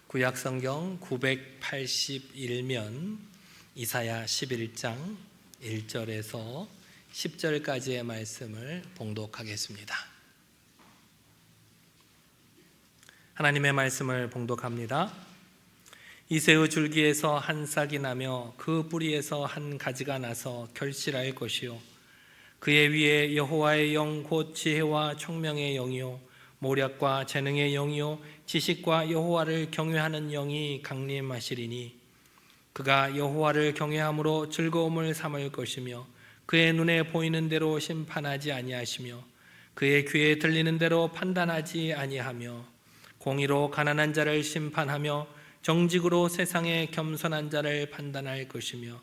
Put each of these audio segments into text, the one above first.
구약성경 981면 이사야 11장 1절에서 10절까지의 말씀을 봉독하겠습니다. 하나님의 말씀을 봉독합니다. 이새의 줄기에서 한 싹이 나며 그 뿌리에서 한 가지가 나서 결실할 것이요 그의 위에 여호와의 영 곧 지혜와 총명의 영이요 모략과 재능의 영이요 지식과 여호와를 경외하는 영이 강림하시리니 그가 여호와를 경외함으로 즐거움을 삼을 것이며 그의 눈에 보이는 대로 심판하지 아니하시며 그의 귀에 들리는 대로 판단하지 아니하며 공의로 가난한 자를 심판하며 정직으로 세상의 겸손한 자를 판단할 것이며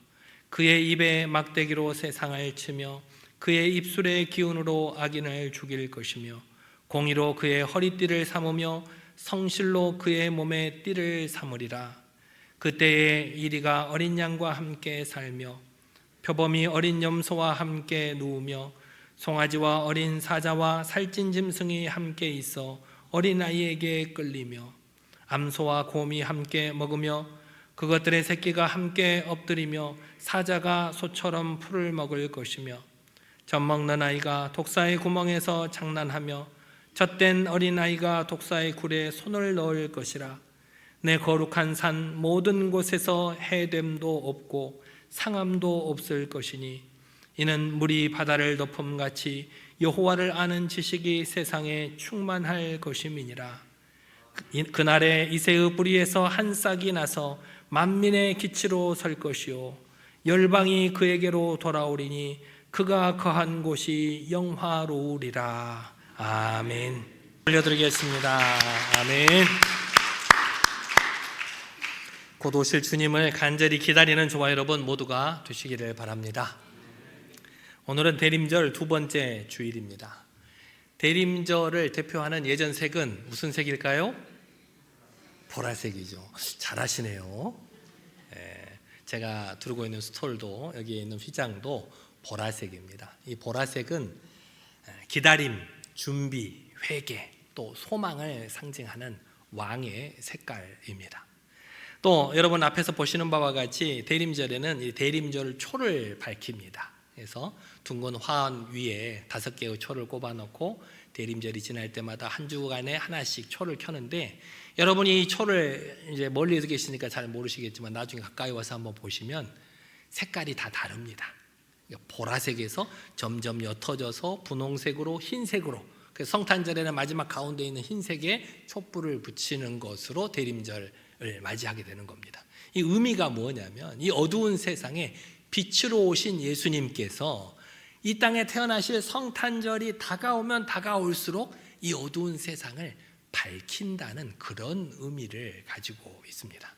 그의 입에 막대기로 세상을 치며 그의 입술의 기운으로 악인을 죽일 것이며 공의로 그의 허리띠를 삼으며 성실로 그의 몸에 띠를 삼으리라. 그때에 이리가 어린 양과 함께 살며 표범이 어린 염소와 함께 누우며 송아지와 어린 사자와 살찐 짐승이 함께 있어 어린아이에게 끌리며 암소와 곰이 함께 먹으며 그것들의 새끼가 함께 엎드리며 사자가 소처럼 풀을 먹을 것이며 젖 먹는 아이가 독사의 구멍에서 장난하며 젖된 어린아이가 독사의 굴에 손을 넣을 것이라. 내 거룩한 산 모든 곳에서 해됨도 없고 상함도 없을 것이니 이는 물이 바다를 덮음같이 여호와를 아는 지식이 세상에 충만할 것임이니라. 그날에 이새의 뿌리에서 한 싹이 나서 만민의 기치로 설 것이요 열방이 그에게로 돌아오리니 그가 거한 곳이 영화로우리라. 아멘. 올려드리겠습니다. 아멘. 곧 오실 주님을 간절히 기다리는 저와 여러분 모두가 되시기를 바랍니다. 오늘은 대림절 두 번째 주일입니다. 대림절을 대표하는 예전 색은 무슨 색일까요? 보라색이죠. 잘하시네요. 제가 들고 있는 스톨도 여기에 있는 휘장도 보라색입니다. 이 보라색은 기다림, 준비, 회개, 또 소망을 상징하는 왕의 색깔입니다. 또 여러분 앞에서 보시는 바와 같이 대림절에는 이 대림절 초를 밝힙니다. 그래서 둥근 화환 위에 5개의 초를 꼽아놓고 대림절이 지날 때마다 한 주간에 하나씩 초를 켜는데 여러분이 이 초를 이제 멀리서 계시니까 잘 모르시겠지만 나중에 가까이 와서 한번 보시면 색깔이 다 다릅니다. 보라색에서 점점 옅어져서 분홍색으로 흰색으로, 그래서 성탄절에는 마지막 가운데 있는 흰색에 촛불을 붙이는 것으로 대림절을 맞이하게 되는 겁니다. 이 의미가 뭐냐면 이 어두운 세상에 빛으로 오신 예수님께서 이 땅에 태어나실 성탄절이 다가오면 다가올수록 이 어두운 세상을 밝힌다는 그런 의미를 가지고 있습니다.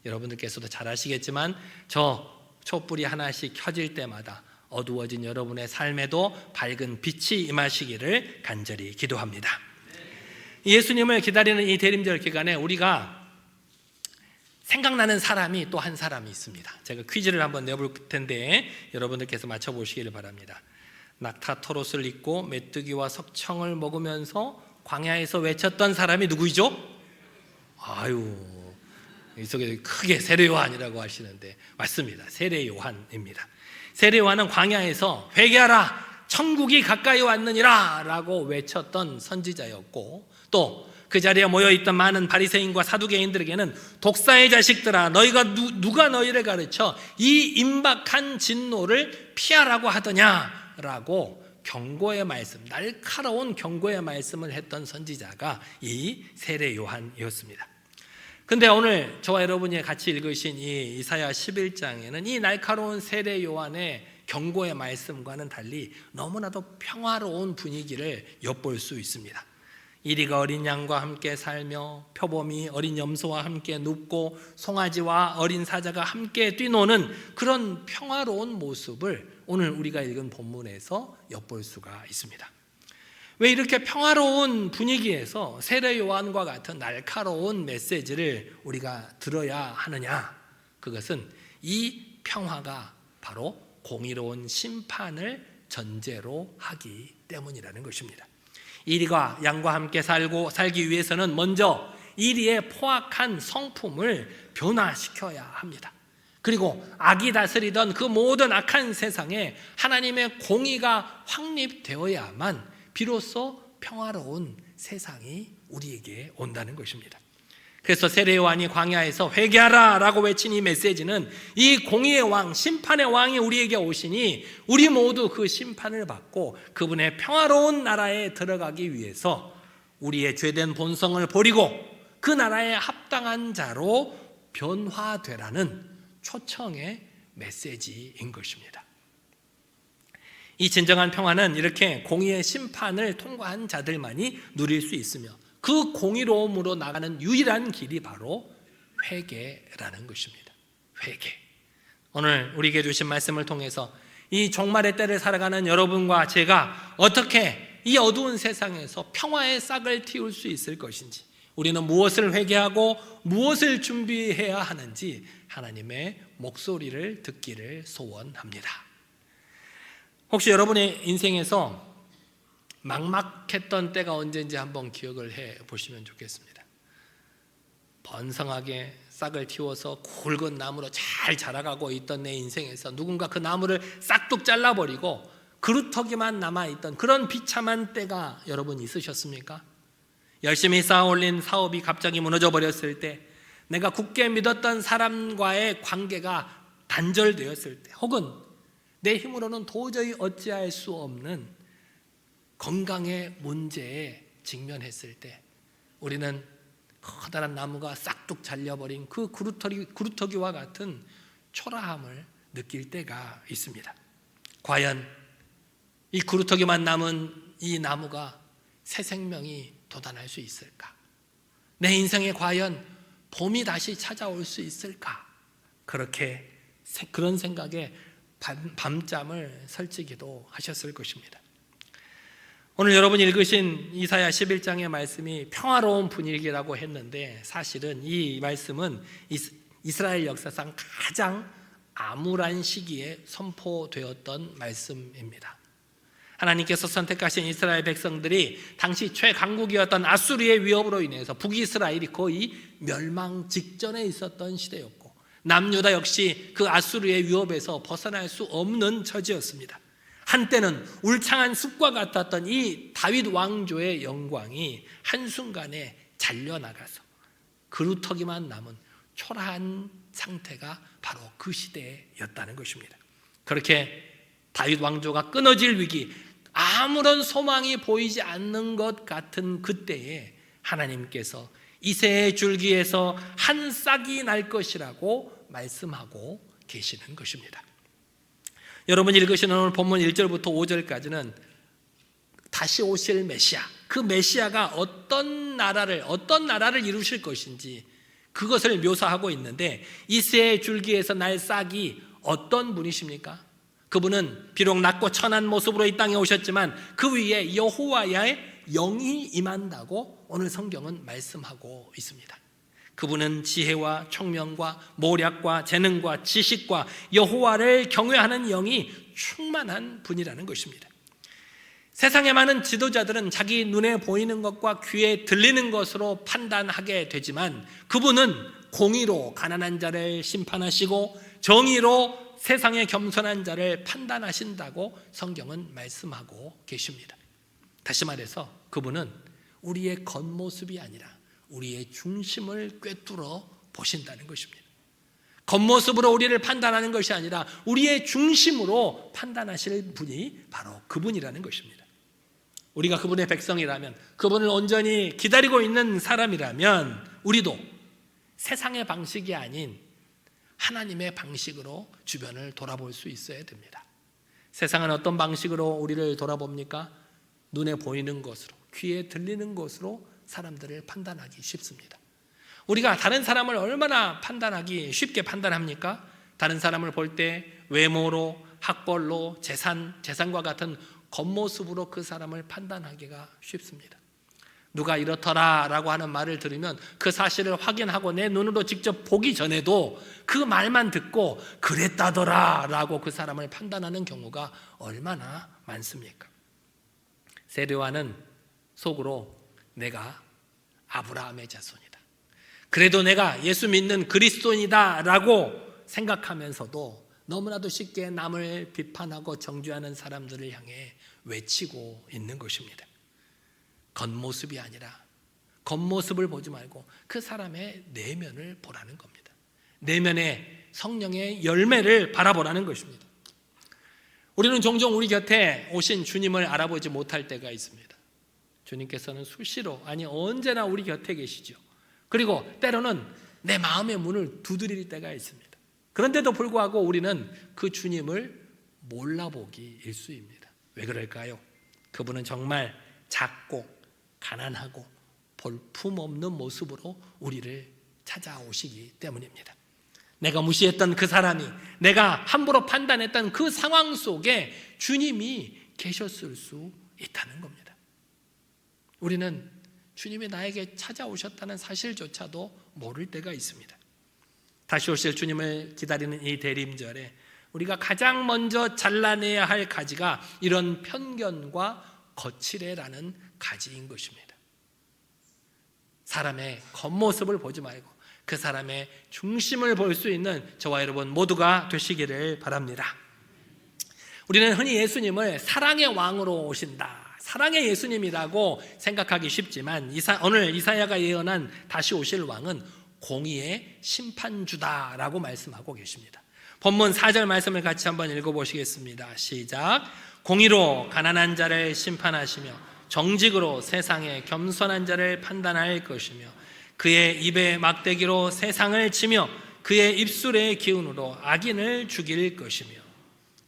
여러분들께서도 잘 아시겠지만 저 촛불이 하나씩 켜질 때마다 어두워진 여러분의 삶에도 밝은 빛이 임하시기를 간절히 기도합니다. 예수님을 기다리는 이 대림절 기간에 우리가 생각나는 사람이 또 한 사람이 있습니다. 제가 퀴즈를 한번 내볼 텐데 여러분들께서 맞춰보시기를 바랍니다. 낙타 토롯을 입고 메뚜기와 석청을 먹으면서 광야에서 외쳤던 사람이 누구이죠? 아유, 이 속에 크게 세례요한이라고 하시는데 맞습니다. 세례요한입니다. 세례요한은 광야에서 회개하라 천국이 가까이 왔느니라 라고 외쳤던 선지자였고 또 그 자리에 모여있던 많은 바리새인과 사두개인들에게는 독사의 자식들아 너희가 누가 너희를 가르쳐 이 임박한 진노를 피하라고 하더냐라고 경고의 말씀, 날카로운 경고의 말씀을 했던 선지자가 이 세례 요한이었습니다. 근데 오늘 저와 여러분이 같이 읽으신 이 이사야 11장에는 이 날카로운 세례 요한의 경고의 말씀과는 달리 너무나도 평화로운 분위기를 엿볼 수 있습니다. 이리가 어린 양과 함께 살며 표범이 어린 염소와 함께 눕고 송아지와 어린 사자가 함께 뛰노는 그런 평화로운 모습을 오늘 우리가 읽은 본문에서 엿볼 수가 있습니다. 왜 이렇게 평화로운 분위기에서 세례 요한과 같은 날카로운 메시지를 우리가 들어야 하느냐? 그것은 이 평화가 바로 공의로운 심판을 전제로 하기 때문이라는 것입니다. 이리와 양과 함께 살기 위해서는 먼저 이리의 포악한 성품을 변화시켜야 합니다. 그리고 악이 다스리던 그 모든 악한 세상에 하나님의 공의가 확립되어야만 비로소 평화로운 세상이 우리에게 온다는 것입니다. 그래서 세례 요한이 광야에서 회개하라 라고 외친 이 메시지는 이 공의의 왕, 심판의 왕이 우리에게 오시니 우리 모두 그 심판을 받고 그분의 평화로운 나라에 들어가기 위해서 우리의 죄된 본성을 버리고 그 나라에 합당한 자로 변화되라는 초청의 메시지인 것입니다. 이 진정한 평화는 이렇게 공의의 심판을 통과한 자들만이 누릴 수 있으며 그 공의로움으로 나가는 유일한 길이 바로 회개라는 것입니다. 회개. 오늘 우리에게 주신 말씀을 통해서 이 종말의 때를 살아가는 여러분과 제가 어떻게 이 어두운 세상에서 평화의 싹을 틔울 수 있을 것인지, 우리는 무엇을 회개하고 무엇을 준비해야 하는지 하나님의 목소리를 듣기를 소원합니다. 혹시 여러분의 인생에서 막막했던 때가 언제인지 한번 기억을 해 보시면 좋겠습니다. 번성하게 싹을 틔워서 굵은 나무로 잘 자라가고 있던 내 인생에서 누군가 그 나무를 싹둑 잘라버리고 그루터기만 남아있던 그런 비참한 때가 여러분 있으셨습니까? 열심히 쌓아올린 사업이 갑자기 무너져 버렸을 때, 내가 굳게 믿었던 사람과의 관계가 단절되었을 때, 혹은 내 힘으로는 도저히 어찌할 수 없는 건강의 문제에 직면했을 때, 우리는 커다란 나무가 싹둑 잘려버린 그 그루터기와 같은 초라함을 느낄 때가 있습니다. 과연 이 그루터기만 남은 이 나무가 새 생명이 돋아날 수 있을까? 내 인생에 과연 봄이 다시 찾아올 수 있을까? 그런 생각에 밤잠을 설치기도 하셨을 것입니다. 오늘 여러분이 읽으신 이사야 11장의 말씀이 평화로운 분위기라고 했는데, 사실은 이 말씀은 이스라엘 역사상 가장 암울한 시기에 선포되었던 말씀입니다. 하나님께서 선택하신 이스라엘 백성들이 당시 최강국이었던 아수르의 위협으로 인해서 북이스라엘이 거의 멸망 직전에 있었던 시대였고, 남유다 역시 그 아수르의 위협에서 벗어날 수 없는 처지였습니다. 한때는 울창한 숲과 같았던 이 다윗 왕조의 영광이 한순간에 잘려나가서 그루터기만 남은 초라한 상태가 바로 그 시대였다는 것입니다. 그렇게 다윗 왕조가 끊어질 위기, 아무런 소망이 보이지 않는 것 같은 그때에 하나님께서 이새의 줄기에서 한 싹이 날 것이라고 말씀하고 계시는 것입니다. 여러분이 읽으시는 오늘 본문 1절부터 5절까지는 다시 오실 메시아, 그 메시아가 어떤 나라를 이루실 것인지 그것을 묘사하고 있는데, 이새의 줄기에서 날 싹이 어떤 분이십니까? 그분은 비록 낮고 천한 모습으로 이 땅에 오셨지만 그 위에 여호와의 영이 임한다고 오늘 성경은 말씀하고 있습니다. 그분은 지혜와 총명과 모략과 재능과 지식과 여호와를 경외하는 영이 충만한 분이라는 것입니다. 세상의 많은 지도자들은 자기 눈에 보이는 것과 귀에 들리는 것으로 판단하게 되지만, 그분은 공의로 가난한 자를 심판하시고 정의로 세상의 겸손한 자를 판단하신다고 성경은 말씀하고 계십니다. 다시 말해서 그분은 우리의 겉모습이 아니라 우리의 중심을 꿰뚫어 보신다는 것입니다. 겉모습으로 우리를 판단하는 것이 아니라 우리의 중심으로 판단하실 분이 바로 그분이라는 것입니다. 우리가 그분의 백성이라면, 그분을 온전히 기다리고 있는 사람이라면 우리도 세상의 방식이 아닌 하나님의 방식으로 주변을 돌아볼 수 있어야 됩니다. 세상은 어떤 방식으로 우리를 돌아봅니까? 눈에 보이는 것으로, 귀에 들리는 것으로 사람들을 판단하기 쉽습니다. 우리가 다른 사람을 얼마나 쉽게 판단합니까? 다른 사람을 볼 때 외모로, 학벌로, 재산과 같은 겉모습으로 그 사람을 판단하기가 쉽습니다. 누가 이렇더라 라고 하는 말을 들으면 그 사실을 확인하고 내 눈으로 직접 보기 전에도 그 말만 듣고 그랬다더라 라고 그 사람을 판단하는 경우가 얼마나 많습니까? 세례요한은 속으로 내가 아브라함의 자손이다, 그래도 내가 예수 믿는 그리스도인이다 라고 생각하면서도 너무나도 쉽게 남을 비판하고 정죄하는 사람들을 향해 외치고 있는 것입니다. 겉모습이 아니라 겉모습을 보지 말고 그 사람의 내면을 보라는 겁니다. 내면의 성령의 열매를 바라보라는 것입니다. 우리는 종종 우리 곁에 오신 주님을 알아보지 못할 때가 있습니다. 주님께서는 수시로, 아니 언제나 우리 곁에 계시죠. 그리고 때로는 내 마음의 문을 두드릴 때가 있습니다. 그런데도 불구하고 우리는 그 주님을 몰라보기 일쑤입니다. 왜 그럴까요? 그분은 정말 작고 가난하고 볼품없는 모습으로 우리를 찾아오시기 때문입니다. 내가 무시했던 그 사람이, 내가 함부로 판단했던 그 상황 속에 주님이 계셨을 수 있다는 겁니다. 우리는 주님이 나에게 찾아오셨다는 사실조차도 모를 때가 있습니다. 다시 오실 주님을 기다리는 이 대림절에 우리가 가장 먼저 잘라내야 할 가지가 이런 편견과 거칠애라는 가지인 것입니다. 사람의 겉모습을 보지 말고 그 사람의 중심을 볼 수 있는 저와 여러분 모두가 되시기를 바랍니다. 우리는 흔히 예수님을 사랑의 왕으로 오신다, 사랑의 예수님이라고 생각하기 쉽지만 오늘 이사야가 예언한 다시 오실 왕은 공의의 심판주다라고 말씀하고 계십니다. 본문 4절 말씀을 같이 한번 읽어보시겠습니다. 시작. 공의로 가난한 자를 심판하시며 정직으로 세상의 겸손한 자를 판단할 것이며 그의 입의 막대기로 세상을 치며 그의 입술의 기운으로 악인을 죽일 것이며,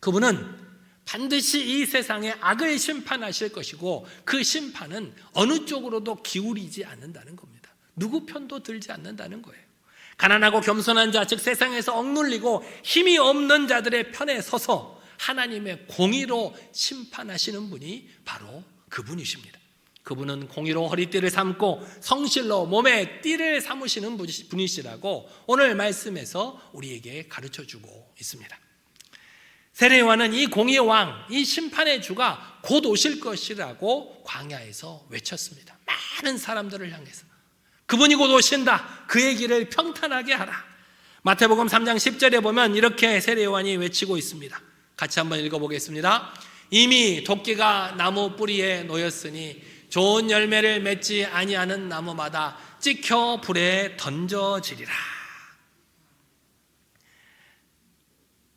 그분은 반드시 이 세상의 악을 심판하실 것이고 그 심판은 어느 쪽으로도 기울이지 않는다는 겁니다. 누구 편도 들지 않는다는 거예요. 가난하고 겸손한 자, 즉 세상에서 억눌리고 힘이 없는 자들의 편에 서서 하나님의 공의로 심판하시는 분이 바로 그분이십니다. 그분은 공의로 허리띠를 삼고 성실로 몸에 띠를 삼으시는 분이시라고 오늘 말씀에서 우리에게 가르쳐주고 있습니다. 세례요한은 이 공의의 왕, 이 심판의 주가 곧 오실 것이라고 광야에서 외쳤습니다. 많은 사람들을 향해서 그분이 곧 오신다, 그의 길을 평탄하게 하라. 마태복음 3장 10절에 보면 이렇게 세례요한이 외치고 있습니다. 같이 한번 읽어보겠습니다. 이미 도끼가 나무 뿌리에 놓였으니 좋은 열매를 맺지 아니하는 나무마다 찍혀 불에 던져지리라.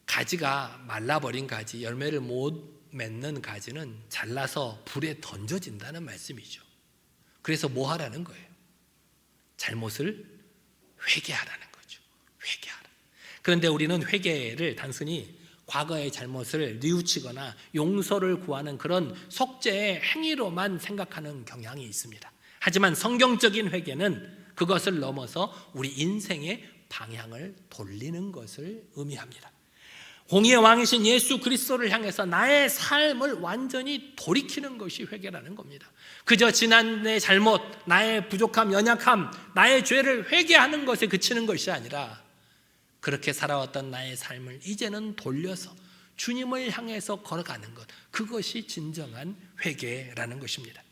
가지가 말라버린 가지, 열매를 못 맺는 가지는 잘라서 불에 던져진다는 말씀이죠. 그래서 뭐 하라는 거예요? 잘못을 회개하라는 거죠. 회개하라. 그런데 우리는 회개를 단순히 과거의 잘못을 뉘우치거나 용서를 구하는 그런 속죄의 행위로만 생각하는 경향이 있습니다. 하지만 성경적인 회개는 그것을 넘어서 우리 인생의 방향을 돌리는 것을 의미합니다. 공의의 왕이신 예수 그리스도를 향해서 나의 삶을 완전히 돌이키는 것이 회개라는 겁니다. 그저 지난의 잘못, 나의 부족함, 연약함, 나의 죄를 회개하는 것에 그치는 것이 아니라 그렇게 살아왔던 나의 삶을 이제는 돌려서 주님을 향해서 걸어가는 것, 그것이 진정한 회개라는 것입니다.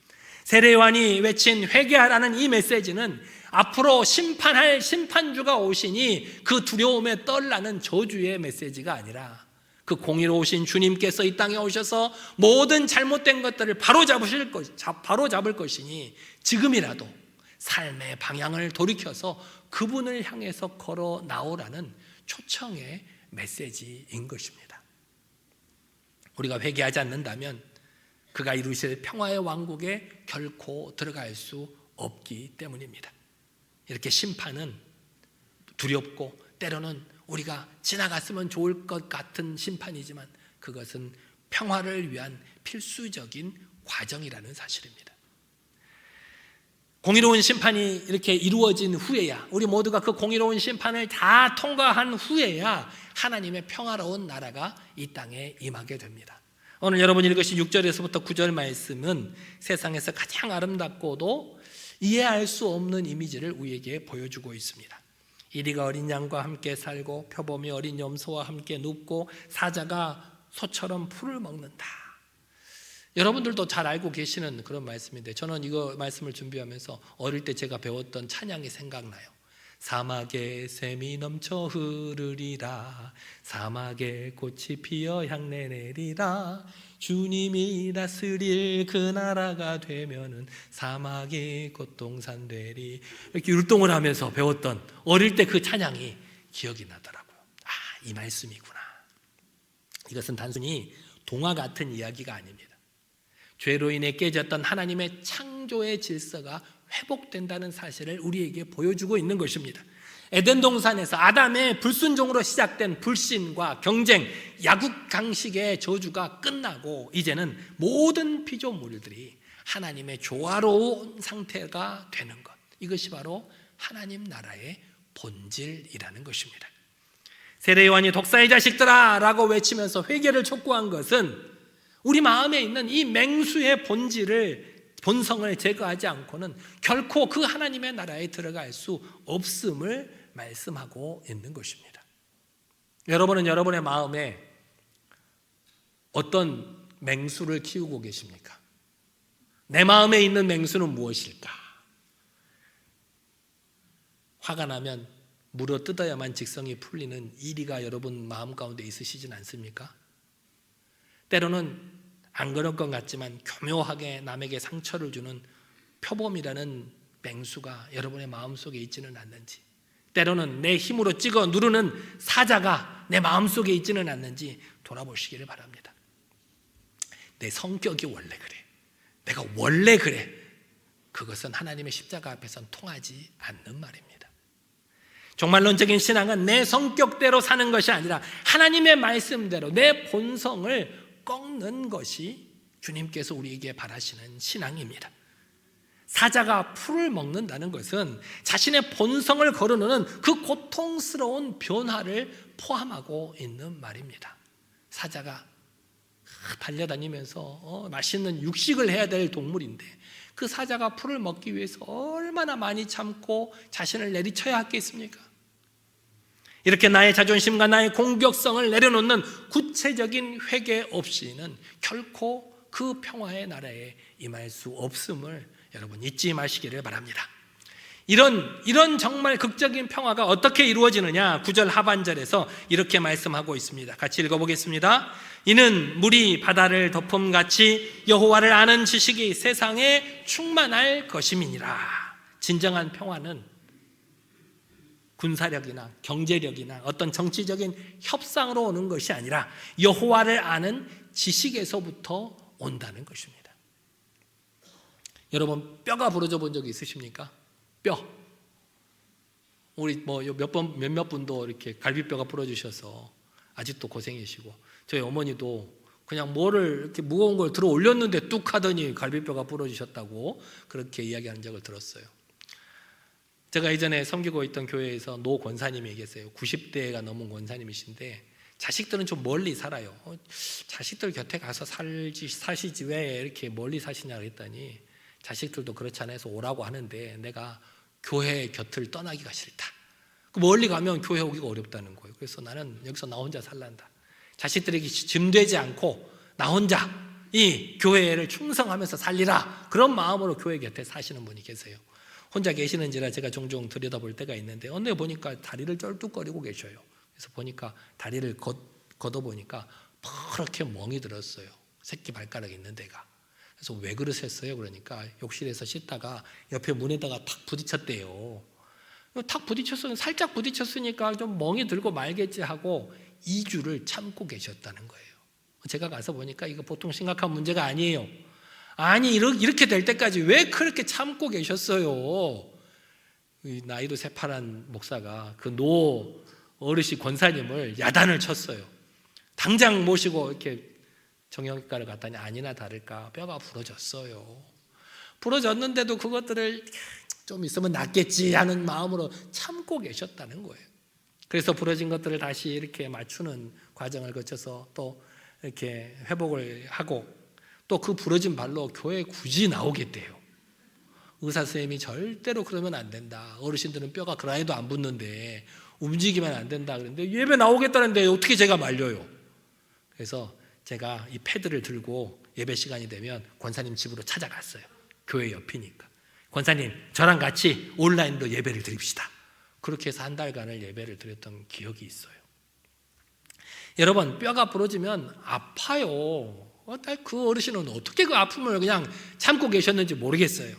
세례요한이 외친 회개하라는 이 메시지는 앞으로 심판할 심판주가 오시니 그 두려움에 떨라는 저주의 메시지가 아니라 그 공의로우신 주님께서 이 땅에 오셔서 모든 잘못된 것들을 바로잡을 것이니 지금이라도 삶의 방향을 돌이켜서 그분을 향해서 걸어 나오라는 초청의 메시지인 것입니다. 우리가 회개하지 않는다면 그가 이루실 평화의 왕국에 결코 들어갈 수 없기 때문입니다. 이렇게 심판은 두렵고 때로는 우리가 지나갔으면 좋을 것 같은 심판이지만 그것은 평화를 위한 필수적인 과정이라는 사실입니다. 공의로운 심판이 이렇게 이루어진 후에야, 우리 모두가 그 공의로운 심판을 다 통과한 후에야 하나님의 평화로운 나라가 이 땅에 임하게 됩니다. 오늘 여러분이 읽으신 6절에서부터 9절 말씀은 세상에서 가장 아름답고도 이해할 수 없는 이미지를 우리에게 보여주고 있습니다. 이리가 어린 양과 함께 살고 표범이 어린 염소와 함께 눕고 사자가 소처럼 풀을 먹는다. 여러분들도 잘 알고 계시는 그런 말씀인데 저는 이거 말씀을 준비하면서 어릴 때 제가 배웠던 찬양이 생각나요. 사막에 샘이 넘쳐 흐르리라 사막에 꽃이 피어 향내 내리라 주님이 다스릴 그 나라가 되면은 사막이 꽃동산 되리. 이렇게 율동을 하면서 배웠던 어릴 때 그 찬양이 기억이 나더라고요. 이 말씀이구나. 이것은 단순히 동화 같은 이야기가 아닙니다. 죄로 인해 깨졌던 하나님의 창조의 질서가 회복된다는 사실을 우리에게 보여주고 있는 것입니다. 에덴 동산에서 아담의 불순종으로 시작된 불신과 경쟁, 야국강식의 저주가 끝나고 이제는 모든 피조물들이 하나님의 조화로운 상태가 되는 것, 이것이 바로 하나님 나라의 본질이라는 것입니다. 세례요한이 독사의 자식들아 라고 외치면서 회개를 촉구한 것은 우리 마음에 있는 이 맹수의 본성을 제거하지 않고는 결코 그 하나님의 나라에 들어갈 수 없음을 말씀하고 있는 것입니다. 여러분은 여러분의 마음에 어떤 맹수를 키우고 계십니까? 내 마음에 있는 맹수는 무엇일까? 화가 나면 물어 뜯어야만 직성이 풀리는 이리가 여러분 마음 가운데 있으시진 않습니까? 때로는 안 그럴 것 같지만 교묘하게 남에게 상처를 주는 표범이라는 맹수가 여러분의 마음속에 있지는 않는지, 때로는 내 힘으로 찍어 누르는 사자가 내 마음속에 있지는 않는지 돌아보시기를 바랍니다. 내 성격이 원래 그래, 내가 원래 그래, 그것은 하나님의 십자가 앞에서는 통하지 않는 말입니다. 종말론적인 신앙은 내 성격대로 사는 것이 아니라 하나님의 말씀대로 내 본성을 꺾는 것이 주님께서 우리에게 바라시는 신앙입니다. 사자가 풀을 먹는다는 것은 자신의 본성을 거르는 그 고통스러운 변화를 포함하고 있는 말입니다. 사자가 달려다니면서 맛있는 육식을 해야 될 동물인데 그 사자가 풀을 먹기 위해서 얼마나 많이 참고 자신을 내리쳐야 했겠습니까? 이렇게 나의 자존심과 나의 공격성을 내려놓는 구체적인 회개 없이는 결코 그 평화의 나라에 임할 수 없음을 여러분 잊지 마시기를 바랍니다. 이런 정말 극적인 평화가 어떻게 이루어지느냐, 9절 하반절에서 이렇게 말씀하고 있습니다. 같이 읽어보겠습니다. 이는 물이 바다를 덮음같이 여호와를 아는 지식이 세상에 충만할 것임이니라. 진정한 평화는 군사력이나 경제력이나 어떤 정치적인 협상으로 오는 것이 아니라 여호와를 아는 지식에서부터 온다는 것입니다. 여러분 뼈가 부러져 본 적이 있으십니까? 뼈. 우리 몇몇 분도 이렇게 갈비뼈가 부러지셔서 아직도 고생이시고, 저희 어머니도 그냥 뭐를 이렇게 무거운 걸 들어 올렸는데 뚝 하더니 갈비뼈가 부러지셨다고 그렇게 이야기하는 적을 들었어요. 제가 이전에 섬기고 있던 교회에서 노 권사님이 계세요. 90대가 넘은 권사님이신데 자식들은 좀 멀리 살아요. 자식들 곁에 가서 사시지 왜 이렇게 멀리 사시냐 그랬더니 자식들도 그렇지 않아 해서 오라고 하는데 내가 교회 곁을 떠나기가 싫다. 멀리 가면 교회 오기가 어렵다는 거예요. 그래서 나는 여기서 나 혼자 살란다. 자식들에게 짐되지 않고 나 혼자 이 교회를 충성하면서 살리라, 그런 마음으로 교회 곁에 사시는 분이 계세요. 혼자 계시는지라 제가 종종 들여다볼 때가 있는데 어느 날 보니까 다리를 쩔뚝거리고 계셔요. 그래서 보니까 다리를 걷어보니까 퍼렇게 멍이 들었어요. 새끼 발가락 있는 데가. 그래서 왜 그러셨어요? 그러니까 욕실에서 씻다가 옆에 문에다가 탁 부딪혔대요. 탁 부딪혔으니 살짝 부딪혔으니까 좀 멍이 들고 말겠지 하고 2주를 참고 계셨다는 거예요. 제가 가서 보니까 이거 보통 심각한 문제가 아니에요. 아니 이렇게 될 때까지 왜 그렇게 참고 계셨어요? 나이도 새파란 목사가 그 노 어르신 권사님을 야단을 쳤어요. 당장 모시고 이렇게 정형외과를 갔더니 아니나 다를까 뼈가 부러졌어요. 부러졌는데도 그것들을 좀 있으면 낫겠지 하는 마음으로 참고 계셨다는 거예요. 그래서 부러진 것들을 다시 이렇게 맞추는 과정을 거쳐서 또 이렇게 회복을 하고 또 그 부러진 발로 교회에 굳이 나오겠대요. 의사 선생님이 절대로 그러면 안 된다. 어르신들은 뼈가 그라이도 안 붙는데 움직이면 안 된다 그랬는데 예배 나오겠다는데 어떻게 제가 말려요? 그래서 제가 이 패드를 들고 예배 시간이 되면 권사님 집으로 찾아갔어요. 교회 옆이니까. 권사님, 저랑 같이 온라인으로 예배를 드립시다. 그렇게 해서 한 달간을 예배를 드렸던 기억이 있어요. 여러분, 뼈가 부러지면 아파요. 그 어르신은 어떻게 그 아픔을 그냥 참고 계셨는지 모르겠어요.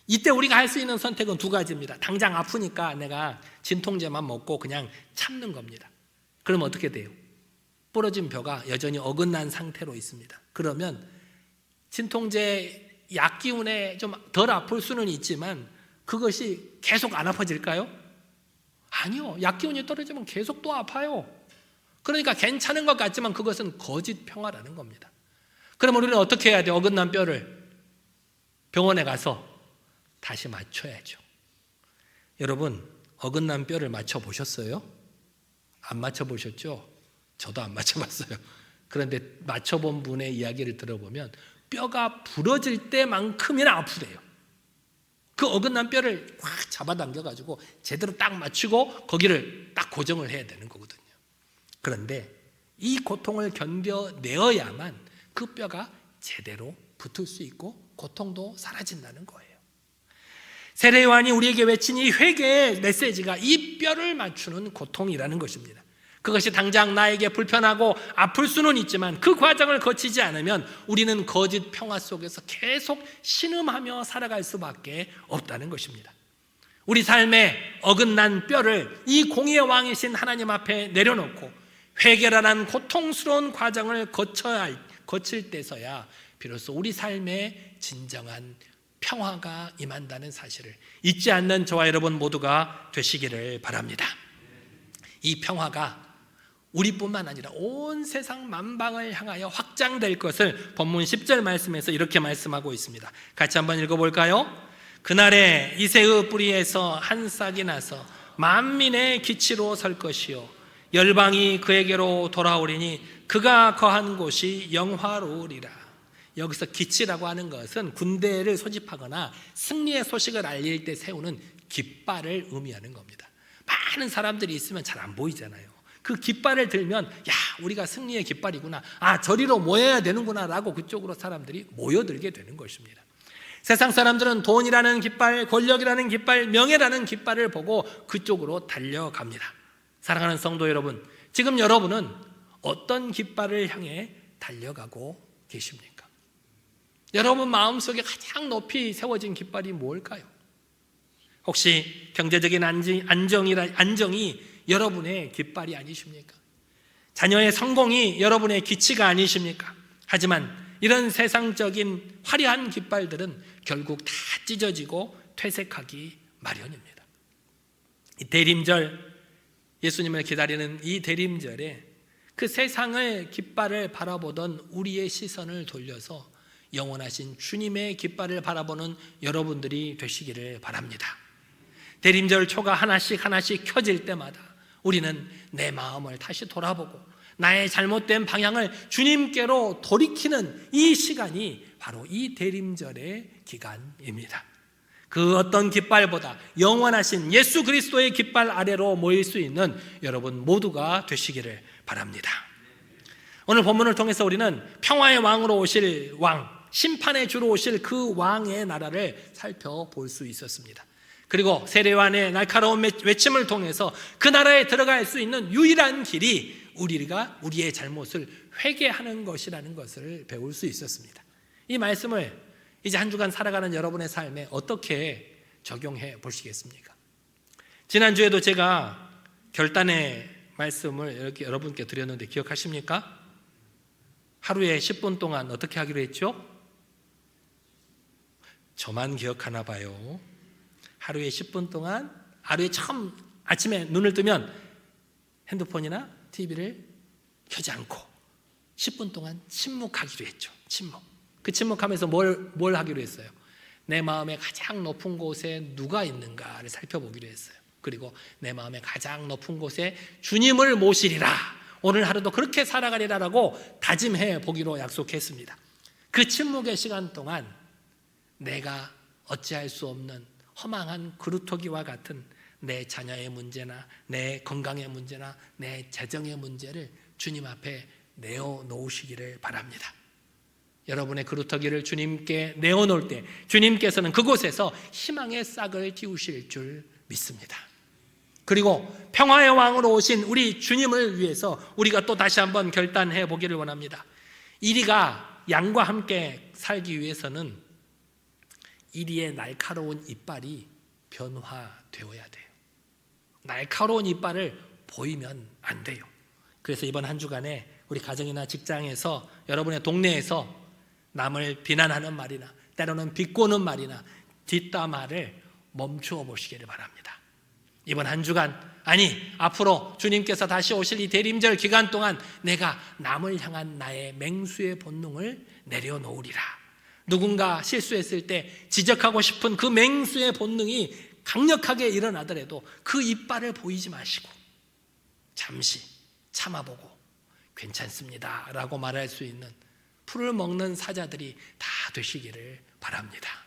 이때 우리가 할 수 있는 선택은 두 가지입니다. 당장 아프니까 내가 진통제만 먹고 그냥 참는 겁니다. 그러면 어떻게 돼요? 부러진 뼈가 여전히 어긋난 상태로 있습니다. 그러면 진통제 약 기운에 좀 덜 아플 수는 있지만 그것이 계속 안 아파질까요? 아니요. 약 기운이 떨어지면 계속 또 아파요. 그러니까 괜찮은 것 같지만 그것은 거짓 평화라는 겁니다. 그럼 우리는 어떻게 해야 돼요? 어긋난 뼈를 병원에 가서 다시 맞춰야죠. 여러분, 어긋난 뼈를 맞춰보셨어요? 안 맞춰보셨죠? 저도 안 맞춰봤어요. 그런데 맞춰본 분의 이야기를 들어보면 뼈가 부러질 때만큼이나 아프대요. 그 어긋난 뼈를 확 잡아당겨가지고 제대로 딱 맞추고 거기를 딱 고정을 해야 되는 거거든요. 그런데 이 고통을 견뎌내어야만 그 뼈가 제대로 붙을 수 있고 고통도 사라진다는 거예요. 세례요한이 우리에게 외친 이 회개의 메시지가 이 뼈를 맞추는 고통이라는 것입니다. 그것이 당장 나에게 불편하고 아플 수는 있지만 그 과정을 거치지 않으면 우리는 거짓 평화 속에서 계속 신음하며 살아갈 수밖에 없다는 것입니다. 우리 삶의 어긋난 뼈를 이 공의의 왕이신 하나님 앞에 내려놓고 회개라는 고통스러운 과정을 거칠 때서야 비로소 우리 삶에 진정한 평화가 임한다는 사실을 잊지 않는 저와 여러분 모두가 되시기를 바랍니다. 이 평화가 우리뿐만 아니라 온 세상 만방을 향하여 확장될 것을 본문 10절 말씀에서 이렇게 말씀하고 있습니다. 같이 한번 읽어볼까요? 그날에 이새의 뿌리에서 한 싹이 나서 만민의 기치로 설 것이요 열방이 그에게로 돌아오리니 그가 거한 곳이 영화로우리라. 여기서 기치라고 하는 것은 군대를 소집하거나 승리의 소식을 알릴 때 세우는 깃발을 의미하는 겁니다. 많은 사람들이 있으면 잘 안 보이잖아요. 그 깃발을 들면 야, 우리가 승리의 깃발이구나, 저리로 모여야 되는구나 라고 그쪽으로 사람들이 모여들게 되는 것입니다. 세상 사람들은 돈이라는 깃발, 권력이라는 깃발, 명예라는 깃발을 보고 그쪽으로 달려갑니다. 사랑하는 성도 여러분, 지금 여러분은 어떤 깃발을 향해 달려가고 계십니까? 여러분 마음속에 가장 높이 세워진 깃발이 뭘까요? 혹시 경제적인 안정이 여러분의 깃발이 아니십니까? 자녀의 성공이 여러분의 기치가 아니십니까? 하지만 이런 세상적인 화려한 깃발들은 결국 다 찢어지고 퇴색하기 마련입니다. 이 대림절, 예수님을 기다리는 이 대림절에 그 세상의 깃발을 바라보던 우리의 시선을 돌려서 영원하신 주님의 깃발을 바라보는 여러분들이 되시기를 바랍니다. 대림절 초가 하나씩 켜질 때마다 우리는 내 마음을 다시 돌아보고 나의 잘못된 방향을 주님께로 돌이키는 이 시간이 바로 이 대림절의 기간입니다. 그 어떤 깃발보다 영원하신 예수 그리스도의 깃발 아래로 모일 수 있는 여러분 모두가 되시기를 바랍니다. 오늘 본문을 통해서 우리는 평화의 왕으로 오실 왕, 심판의 주로 오실 그 왕의 나라를 살펴볼 수 있었습니다. 그리고 세례요한의 날카로운 외침을 통해서 그 나라에 들어갈 수 있는 유일한 길이 우리가 우리의 잘못을 회개하는 것이라는 것을 배울 수 있었습니다. 이 말씀을 이제 한 주간 살아가는 여러분의 삶에 어떻게 적용해 보시겠습니까? 지난주에도 제가 결단의 말씀을 이렇게 여러분께 드렸는데 기억하십니까? 하루에 10분 동안 어떻게 하기로 했죠? 저만 기억하나 봐요. 하루에 10분 동안, 하루에 처음 아침에 눈을 뜨면 핸드폰이나 TV를 켜지 않고 10분 동안 침묵하기로 했죠. 침묵. 그 침묵하면서 뭘 하기로 했어요? 내 마음의 가장 높은 곳에 누가 있는가를 살펴보기로 했어요. 그리고 내 마음의 가장 높은 곳에 주님을 모시리라. 오늘 하루도 그렇게 살아가리라라고 다짐해 보기로 약속했습니다. 그 침묵의 시간 동안 내가 어찌할 수 없는 허망한 그루터기와 같은 내 자녀의 문제나 내 건강의 문제나 내 재정의 문제를 주님 앞에 내어놓으시기를 바랍니다. 여러분의 그루터기를 주님께 내어놓을 때 주님께서는 그곳에서 희망의 싹을 틔우실 줄 믿습니다. 그리고 평화의 왕으로 오신 우리 주님을 위해서 우리가 또 다시 한번 결단해 보기를 원합니다. 이리가 양과 함께 살기 위해서는 이리의 날카로운 이빨이 변화되어야 돼요. 날카로운 이빨을 보이면 안 돼요. 그래서 이번 한 주간에 우리 가정이나 직장에서 여러분의 동네에서 남을 비난하는 말이나 때로는 비꼬는 말이나 뒷담화를 멈추어 보시기를 바랍니다. 이번 한 주간, 아니 앞으로 주님께서 다시 오실 이 대림절 기간 동안 내가 남을 향한 나의 맹수의 본능을 내려놓으리라. 누군가 실수했을 때 지적하고 싶은 그 맹수의 본능이 강력하게 일어나더라도 그 이빨을 보이지 마시고 잠시 참아보고 괜찮습니다 라고 말할 수 있는 풀을 먹는 사자들이 다 되시기를 바랍니다.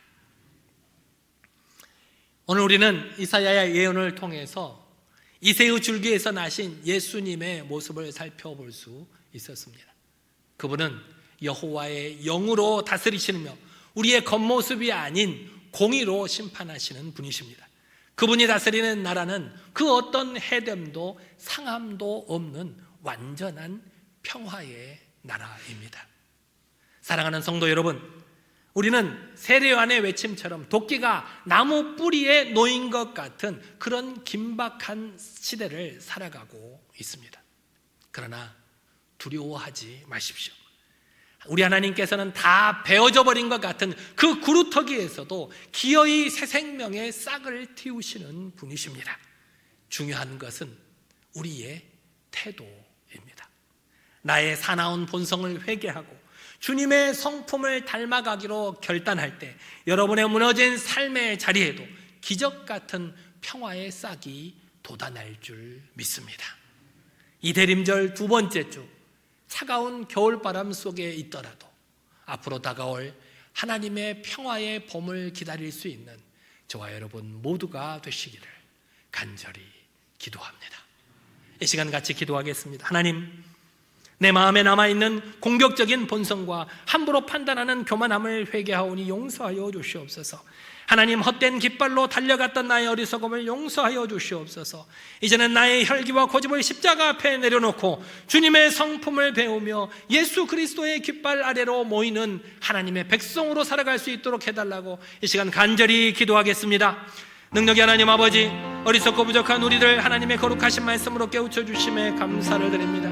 오늘 우리는 이사야의 예언을 통해서 이새의 줄기에서 나신 예수님의 모습을 살펴볼 수 있었습니다. 그분은 여호와의 영으로 다스리시며 우리의 겉모습이 아닌 공의로 심판하시는 분이십니다. 그분이 다스리는 나라는 그 어떤 해됨도 상함도 없는 완전한 평화의 나라입니다. 사랑하는 성도 여러분, 우리는 세례요한의 외침처럼 도끼가 나무 뿌리에 놓인 것 같은 그런 긴박한 시대를 살아가고 있습니다. 그러나 두려워하지 마십시오. 우리 하나님께서는 다 베어져 버린 것 같은 그 구루터기에서도 기어이 새 생명의 싹을 틔우시는 분이십니다. 중요한 것은 우리의 태도입니다. 나의 사나운 본성을 회개하고 주님의 성품을 닮아가기로 결단할 때 여러분의 무너진 삶의 자리에도 기적 같은 평화의 싹이 돋아날 줄 믿습니다. 이 대림절 두 번째 주, 차가운 겨울바람 속에 있더라도 앞으로 다가올 하나님의 평화의 봄을 기다릴 수 있는 저와 여러분 모두가 되시기를 간절히 기도합니다. 이 시간 같이 기도하겠습니다. 하나님, 내 마음에 남아있는 공격적인 본성과 함부로 판단하는 교만함을 회개하오니 용서하여 주시옵소서. 하나님, 헛된 깃발로 달려갔던 나의 어리석음을 용서하여 주시옵소서. 이제는 나의 혈기와 고집을 십자가 앞에 내려놓고 주님의 성품을 배우며 예수 그리스도의 깃발 아래로 모이는 하나님의 백성으로 살아갈 수 있도록 해달라고 이 시간 간절히 기도하겠습니다. 능력의 하나님 아버지, 어리석고 부족한 우리들 하나님의 거룩하신 말씀으로 깨우쳐 주심에 감사를 드립니다.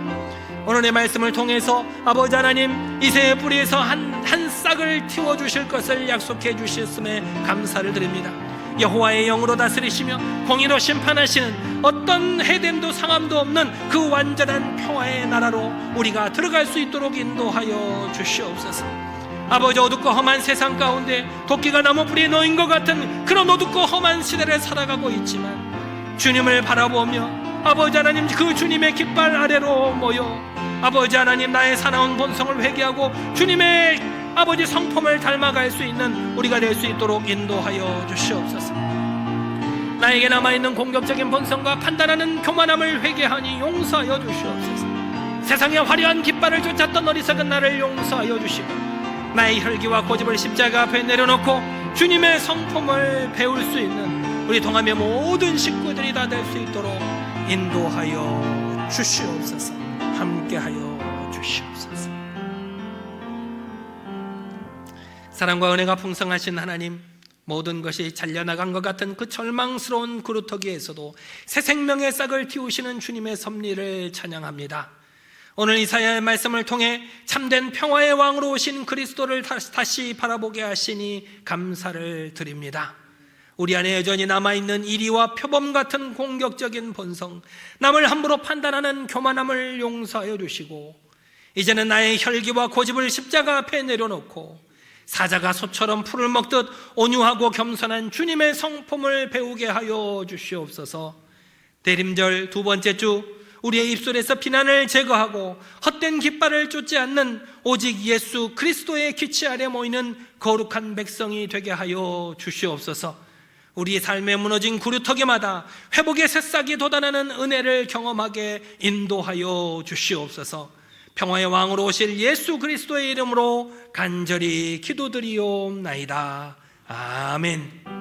오늘의 말씀을 통해서 아버지 하나님, 이새의 뿌리에서 한 싹을 틔워주실 것을 약속해 주셨음에 감사를 드립니다. 여호와의 영으로 다스리시며 공의로 심판하시는 어떤 해됨도 상함도 없는 그 완전한 평화의 나라로 우리가 들어갈 수 있도록 인도하여 주시옵소서. 아버지, 어둡고 험한 세상 가운데 도끼가 나무 뿌리에 놓인 것 같은 그런 어둡고 험한 시대를 살아가고 있지만 주님을 바라보며 아버지 하나님, 그 주님의 깃발 아래로 모여 아버지 하나님, 나의 사나운 본성을 회개하고 주님의 아버지 성품을 닮아갈 수 있는 우리가 될 수 있도록 인도하여 주시옵소서. 나에게 남아있는 공격적인 본성과 판단하는 교만함을 회개하니 용서하여 주시옵소서. 세상의 화려한 깃발을 쫓았던 어리석은 나를 용서하여 주시고 나의 혈기와 고집을 십자가 앞에 내려놓고 주님의 성품을 배울 수 있는 우리 동함의 모든 식구들이 다 될 수 있도록 인도하여 주시옵소서. 함께하여 주시옵소서. 사랑과 은혜가 풍성하신 하나님, 모든 것이 잘려나간 것 같은 그 절망스러운 구루터기에서도 새 생명의 싹을 틔우시는 주님의 섭리를 찬양합니다. 오늘 이사야의 말씀을 통해 참된 평화의 왕으로 오신 그리스도를 다시 바라보게 하시니 감사를 드립니다. 우리 안에 여전히 남아있는 이리와 표범 같은 공격적인 본성, 남을 함부로 판단하는 교만함을 용서하여 주시고 이제는 나의 혈기와 고집을 십자가 앞에 내려놓고 사자가 소처럼 풀을 먹듯 온유하고 겸손한 주님의 성품을 배우게 하여 주시옵소서. 대림절 두 번째 주, 우리의 입술에서 비난을 제거하고 헛된 깃발을 쫓지 않는 오직 예수 그리스도의 기치 아래 모이는 거룩한 백성이 되게 하여 주시옵소서. 우리 삶에 무너진 구루터기마다 회복의 새싹이 돋아나는 은혜를 경험하게 인도하여 주시옵소서. 평화의 왕으로 오실 예수 그리스도의 이름으로 간절히 기도드리옵나이다. 아멘.